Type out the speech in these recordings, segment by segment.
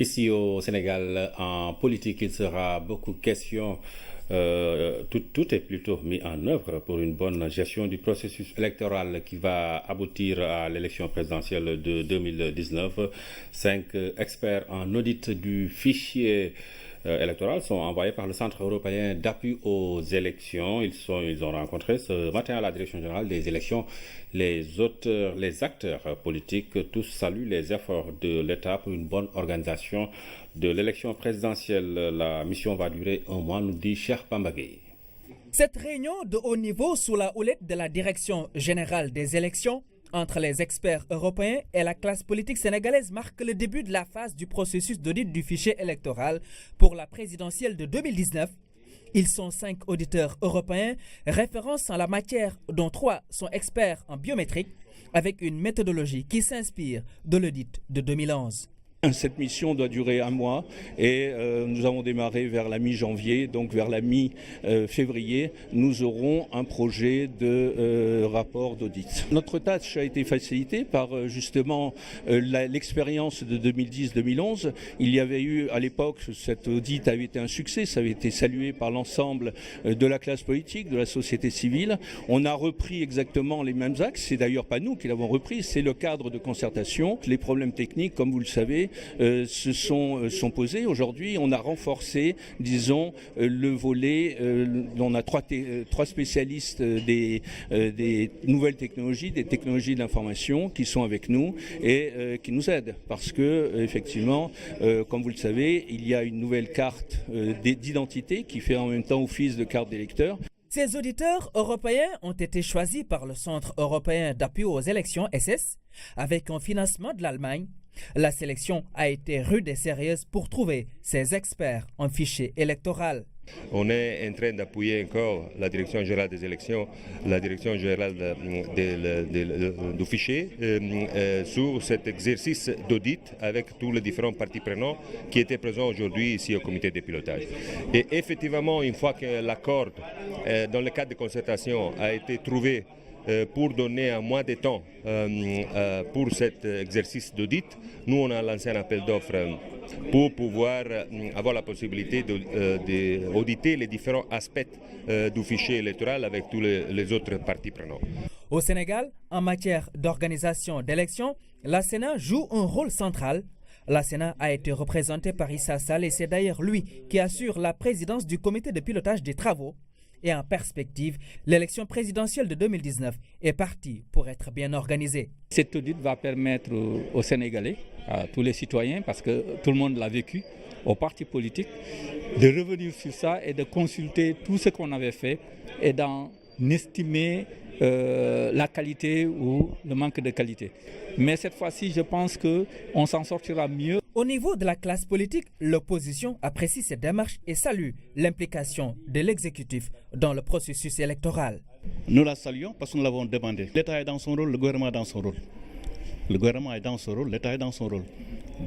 Ici au Sénégal, en politique, il sera beaucoup question, tout est plutôt mis en œuvre pour une bonne gestion du processus électoral qui va aboutir à l'élection présidentielle de 2019. 5 experts en audit du fichier électoral sont envoyés par le Centre européen d'appui aux élections. Ils ont rencontré ce matin à la Direction générale des élections les acteurs politiques. Tous saluent les efforts de l'État pour une bonne organisation de l'élection présidentielle. La mission va durer un mois, nous dit Cheikh Pambagui. Cette réunion de haut niveau sous la houlette de la Direction générale des élections entre les experts européens et la classe politique sénégalaise marque le début de la phase du processus d'audit du fichier électoral pour la présidentielle de 2019. Ils sont 5 auditeurs européens, références en la matière, dont 3 sont experts en biométrique, avec une méthodologie qui s'inspire de l'audit de 2011. Cette mission doit durer un mois et nous avons démarré vers la mi-janvier, donc vers la mi-février, nous aurons un projet de rapport d'audit. Notre tâche a été facilitée par justement l'expérience de 2010-2011. Il y avait eu à l'époque, cet audit avait été un succès, ça avait été salué par l'ensemble de la classe politique, de la société civile. On a repris exactement les mêmes axes, c'est d'ailleurs pas nous qui l'avons repris, c'est le cadre de concertation. Les problèmes techniques, comme vous le savez, se sont posés. Aujourd'hui, on a renforcé, disons, le volet. On a trois spécialistes des nouvelles technologies, des technologies de l'information, qui sont avec nous et qui nous aident. Parce que, effectivement, comme vous le savez, il y a une nouvelle carte d'identité qui fait en même temps office de carte d'électeur. Ces auditeurs européens ont été choisis par le Centre européen d'appui aux élections, SS, avec un financement de l'Allemagne. La sélection a été rude et sérieuse pour trouver ces experts en fichier électoral. On est en train d'appuyer encore la Direction générale des élections, la Direction générale du fichier sur cet exercice d'audit avec tous les différents parties prenantes qui étaient présents aujourd'hui ici au comité de pilotage. Et effectivement, une fois que l'accord dans le cadre de concertation a été trouvé pour donner un mois de temps pour cet exercice d'audit, nous on a lancé un appel d'offres pour pouvoir avoir la possibilité d'auditer les différents aspects du fichier électoral avec tous les autres parties prenantes. Au Sénégal, en matière d'organisation d'élections, la Sénat joue un rôle central. La Sénat a été représentée par Issa Sall et c'est d'ailleurs lui qui assure la présidence du comité de pilotage des travaux. Et en perspective, l'élection présidentielle de 2019 est partie pour être bien organisée. Cet audit va permettre aux Sénégalais, à tous les citoyens, parce que tout le monde l'a vécu, aux partis politiques, de revenir sur ça et de consulter tout ce qu'on avait fait et d'en estimer la qualité ou le manque de qualité. Mais cette fois-ci, je pense qu'on s'en sortira mieux. Au niveau de la classe politique, l'opposition apprécie cette démarche et salue l'implication de l'exécutif dans le processus électoral. Nous la saluons parce que nous l'avons demandé. L'État est dans son rôle, le gouvernement est dans son rôle. Le gouvernement est dans son rôle, l'État est dans son rôle.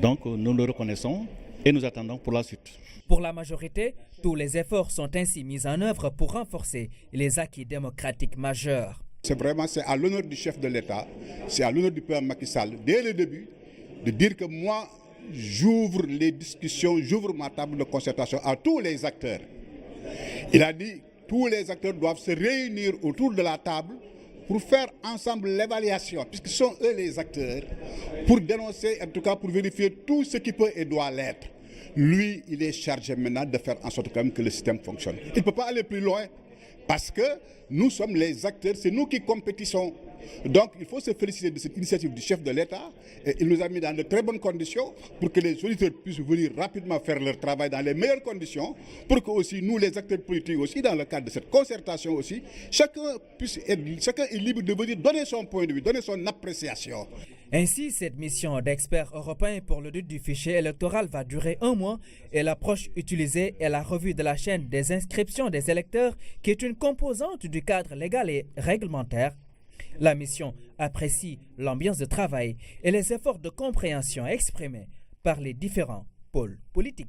Donc nous le reconnaissons et nous attendons pour la suite. Pour la majorité, tous les efforts sont ainsi mis en œuvre pour renforcer les acquis démocratiques majeurs. C'est à l'honneur du chef de l'État, c'est à l'honneur du président Macky Sall, dès le début, de dire que moi, j'ouvre les discussions, j'ouvre ma table de concertation à tous les acteurs. Il a dit que tous les acteurs doivent se réunir autour de la table pour faire ensemble l'évaluation, puisque ce sont eux les acteurs, pour dénoncer, en tout cas pour vérifier tout ce qui peut et doit l'être. Lui, il est chargé maintenant de faire en sorte quand même que le système fonctionne. Il ne peut pas aller plus loin parce que nous sommes les acteurs, c'est nous qui compétissons. Donc il faut se féliciter de cette initiative du chef de l'État. Et il nous a mis dans de très bonnes conditions pour que les auditeurs puissent venir rapidement faire leur travail dans les meilleures conditions, pour que aussi nous, les acteurs politiques aussi, dans le cadre de cette concertation aussi, chacun est libre de venir donner son point de vue, donner son appréciation. Ainsi, cette mission d'experts européens pour l'audit du fichier électoral va durer un mois et l'approche utilisée est la revue de la chaîne des inscriptions des électeurs qui est une composante du cadre légal et réglementaire. La mission apprécie l'ambiance de travail et les efforts de compréhension exprimés par les différents pôles politiques.